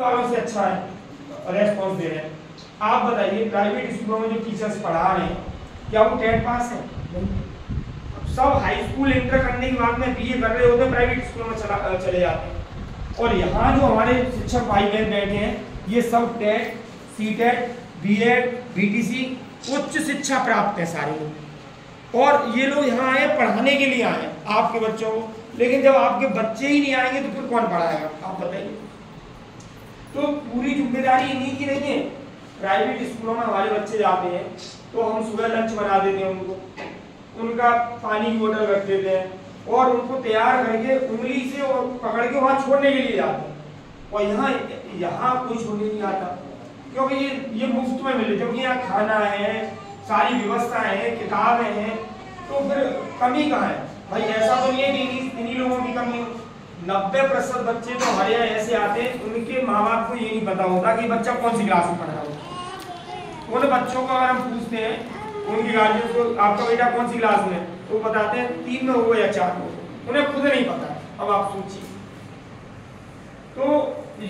School वालों से अच्छा है रेस्पॉन्स दे रहे हैं। आप बताइए प्राइवेट स्कूलों में जो टीचर्स पढ़ा रहे हैं क्या वो टेट पास है? नहीं। सब हाई स्कूल इंटर करने के बाद में बीए कर रहे होते हैं, प्राइवेट स्कूलों में चले जाते हैं। और यहाँ जो हमारे शिक्षक भाई बहन बैठे हैं ये सब टेट, सीटेट, बीएड, बीटीसी उच्च शिक्षा प्राप्त है सारे लोग, और ये लोग यहाँ आए पढ़ाने के लिए आए आपके बच्चों को। लेकिन जब आपके बच्चे ही नहीं आएंगे तो फिर कौन पढ़ाएगा आप बताइए। तो पूरी जिम्मेदारी इन्हीं की नहीं है। प्राइवेट स्कूलों में हमारे बच्चे जाते हैं तो हम सुबह लंच बना देते हैं उनको, उनका पानी की बोतल रख देते हैं और उनको तैयार करके उंगली से और पकड़ के वहां छोड़ने के लिए जाते हैं। और यहाँ कोई छोड़ने नहीं आता क्योंकि ये मुफ्त में मिले, क्योंकि यहाँ खाना है, सारी व्यवस्थाएं हैं, किताबें हैं, तो फिर कमी कहाँ है भाई? ऐसा तो नहीं है कि इन्हीं लोगों की कमी हो। 90% बच्चे तो हमारे यहाँ ऐसे आते हैं उनके माँ बाप को ये नहीं पता होता कि बच्चा कौन सी क्लास में पढ़ रहा हो। उन बच्चों को अगर हम पूछते हैं उनके गार्जियन को आपका बेटा कौन सी क्लास में, तो बताते हैं 3 में हुआ या 4 में, उन्हें खुद नहीं पता। अब आप सोचिए, तो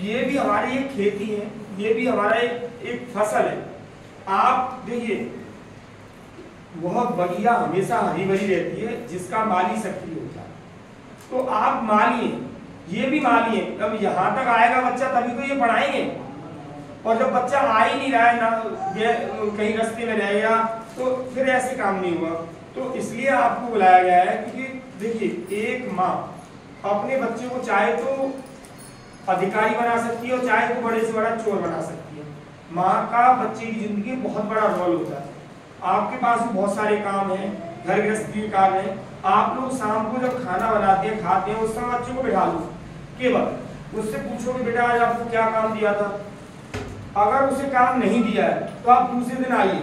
ये भी हमारी एक खेती है, ये भी हमारा एक फसल है। आप देखिए वह बगिया हमेशा हरी भरी रहती है जिसका माली सक्रिय होता है। तो आप मालिए, ये भी मालिए, अब यहाँ तक आएगा बच्चा तभी तो ये पढ़ाएंगे। और जब बच्चा आ ही नहीं रहा है ना, कहीं रास्ते में रह गया, तो फिर ऐसे काम नहीं हुआ। तो इसलिए आपको बुलाया गया है क्योंकि देखिए एक माँ अपने बच्चे को चाहे तो अधिकारी बना सकती है और चाहे तो बड़े से बड़ा चोर बना सकती है। माँ का बच्चे की जिंदगी बहुत बड़ा रोल होता है। आपके पास बहुत सारे काम हैं, घर गृहस्थी के काम है, आप लोग शाम को जब खाना बनाते हैं खाते हैं उस समय बच्चों को बिठा लो, केवल उससे पूछो कि बेटा आज आपको क्या काम दिया था। अगर उसे काम नहीं दिया है तो आप दूसरे दिन आइए,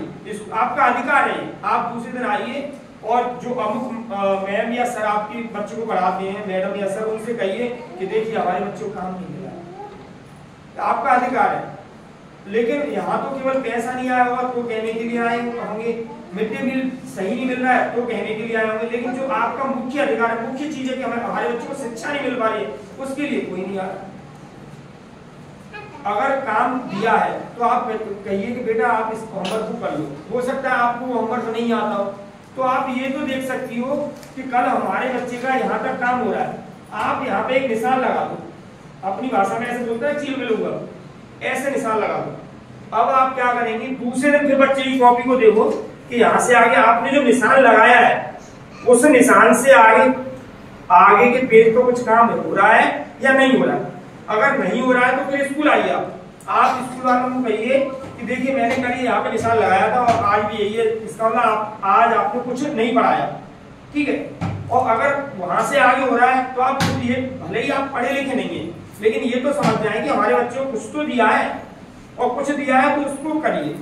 आपका अधिकार है, आप दूसरे दिन आइए और जो अमुक मैम या सर आपकी बच्चे को पढ़ाते हैं, मैडम या सर, उनसे कहिए कि देखिए हमारे बच्चे को काम नहीं मिला, आपका अधिकार है। लेकिन यहाँ तो केवल पैसा नहीं आया होगा तो कहने के लिए आए होंगे, मिड डे मील सही नहीं मिल रहा है तो कहने के लिए आए होंगे, लेकिन जो आपका मुख्य अधिकार है, मुख्य चीज है कि हमारे बच्चों को शिक्षा नहीं मिल पा रही है, उसके लिए कोई नहीं आ रहा। अगर काम दिया है तो आप कहिए कि बेटा आप इस होमवर्क को कर लो। हो सकता है आपको होमवर्क नहीं आता हो, तो आप ये तो देख सकती हो कि कल हमारे बच्चे का यहाँ तक काम हो रहा है, आप यहाँ पे एक निशान लगा दो, अपनी भाषा में ऐसे बोलते हैं चील मिलूंगा, ऐसे निशान लगा दो। अब आप क्या करेंगे, दूसरे दिन फिर बच्चे की कॉपी को देखो कि यहाँ से आगे आपने जो निशान लगाया है उस निशान से आगे के पेज पर कुछ काम हो रहा है या नहीं हो रहा है। अगर नहीं हो रहा है तो फिर स्कूल आइए, आप स्कूल वालों को कहिए कि देखिए मैंने कल यहाँ पे निशान लगाया था और आज भी यही है, इसका मतलब आज आपने कुछ नहीं पढ़ाया, ठीक है। और अगर वहां से आगे हो रहा है तो आप खुद ये, भले ही आप पढ़े लिखे नहीं है, लेकिन ये तो समझ जाए कि हमारे बच्चों को कुछ तो दिया है और कुछ दिया है तो उसको करिए।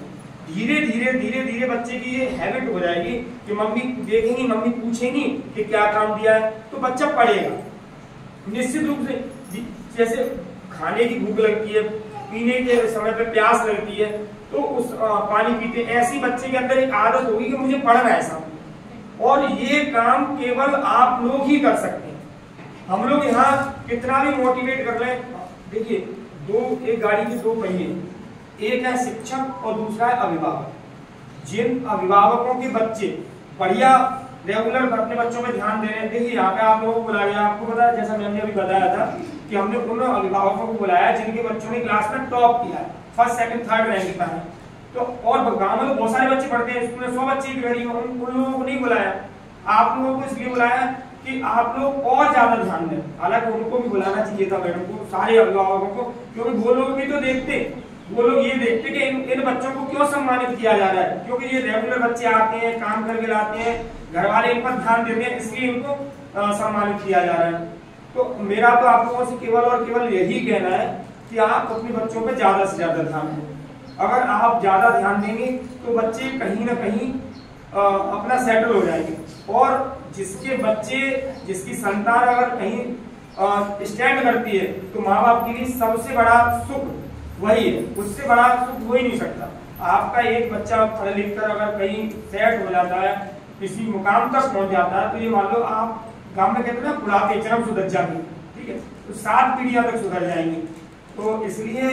धीरे धीरे बच्चे की ये हैबिट हो जाएगी कि मम्मी देखेंगी, मम्मी पूछेंगी कि क्या काम दिया है, तो बच्चा पढ़ेगा निश्चित रूप से। जैसे खाने की भूख लगती है, पीने के समय पे प्यास लगती है, तो उस पानी पीते, ऐसी बच्चे के अंदर एक आदत होगी कि मुझे पढ़ना है सब। और ये काम केवल आप लोग ही कर सकते हैं। हम लोग यहाँ कितना भी मोटिवेट कर रहे हैं, देखिए एक गाड़ी के 2 पहिए, एक है शिक्षक और दूसरा है अभिभावक। जिन अभिभावकों के बच्चे बढ़िया रेगुलर अपने बच्चों पे ध्यान दे रहे हैं, देखिए यहाँ पे आप लोगों को बुलाया गया, आपको पता है जैसा मैंने अभी बताया था कि हमने उन अभिभावकों को बुलाया जिनके बच्चों ने क्लास में टॉप किया है, 1st, 2nd, 3rd रैंक पर है। तो और गाँव में तो बहुत सारे बच्चे पढ़ते हैं, स्कूल में 100 बच्चे की घड़ी, उन लोगों को नहीं बुलाया। आप लोगों को इसलिए बुलाया कि आप लोग और ज्यादा ध्यान दें। हालांकि उनको भी बुलाना चाहिए था मैडम को, सारे अभिभावकों को, क्योंकि वो लोग भी तो देखते, वो लोग ये देखते कि इन बच्चों को क्यों सम्मानित किया जा रहा है, क्योंकि ये रेगुलर बच्चे आते हैं, काम करके लाते हैं, घर वाले इन पर ध्यान देते हैं, इसलिए इनको सम्मानित किया जा रहा है। तो मेरा तो आप लोगों से केवल और केवल यही कहना है कि आप अपने बच्चों पर ज्यादा से ज्यादा ध्यान दें। अगर आप ज्यादा ध्यान देंगे तो बच्चे कहीं ना कहीं अपना सेटल हो जाएंगे। और जिसकी संतान अगर कहीं स्टैंड करती है तो माँ बाप के लिए सबसे बड़ा सुख वही है, उससे बड़ा सुख हो ही नहीं सकता। आपका एक बच्चा पढ़ लिख कर अगर कहीं सेट हो जाता है, किसी मुकाम तक पहुंच जाता है, तो ये मान लो आप गांव में कहते हैं ना बुढ़ापे चरम सुधर जाएंगे, ठीक है, तो 7 पीढ़ियां तक सुधर जाएंगी। तो इसलिए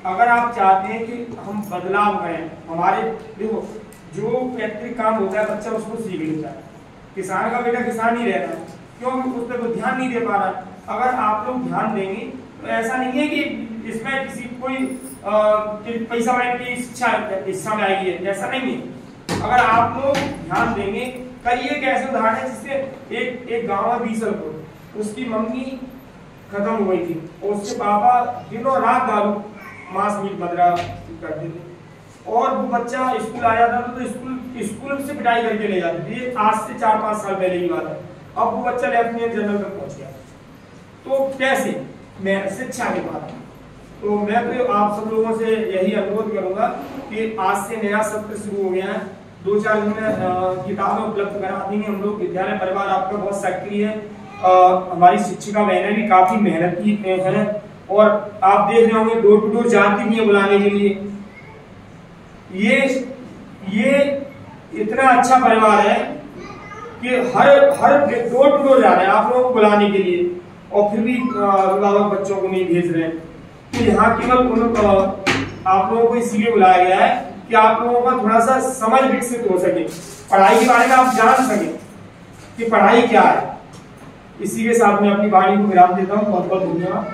अगर आप चाहते हैं कि हम बदलाव करें, हमारे देखो जो पैतृक काम होता है बच्चा उसको सीख लेता है। किसान का बेटा किसान ही रहना है, क्योंकि उस पर कोई ध्यान नहीं दे पा रहा। अगर आप लोग ध्यान देंगे तो ऐसा नहीं है कि इसमें किसी कोई पैसा वाले की शिक्षा हिस्सा में आएगी, ऐसा नहीं है। अगर आप लोग ध्यान देंगे, कई एक ऐसे उदाहरण है जिससे एक गांव है बीसलपुर, उसकी मम्मी खत्म हो गई थी और उसके पापा दिनों रात दारू मांस मीट बदरा करते थे, और वो बच्चा स्कूल आ जाता था तो स्कूल से पिटाई करके ले जाते थे। ये आज से 4-5 साल पहले की बात है। अब वो बच्चा लेफ्टिनेंट जनरल तक पहुंच गया। तो कैसे? मैं शिक्षा के बाद। तो मैं तो आप सब लोगों से यही अनुरोध करूंगा कि आज से नया सत्र शुरू हो गया है। 2-4 दिन में किताबें उपलब्ध करा देंगे हम लोग। विद्यालय परिवार आपका बहुत सक्रिय है। हमारी शिक्षिका बहनें भी काफी मेहनत की है, और आप देख रहे होंगे डोर टू डोर जाती भी है बुलाने के लिए। ये इतना अच्छा परिवार है कि हर डोर टू डोर जा रहे हैं आप लोगों को बुलाने के लिए, और फिर भी अभिभावक बच्चों को नहीं भेज रहे हैं। तो यहाँ केवल आप लोगों को इसलिए बुलाया गया है कि आप लोगों का थोड़ा सा समझ विकसित हो सके, पढ़ाई के बारे में आप जान सके कि पढ़ाई क्या है। इसी के साथ मैं अपनी वाणी को विराम देता हूँ। बहुत बहुत धन्यवाद।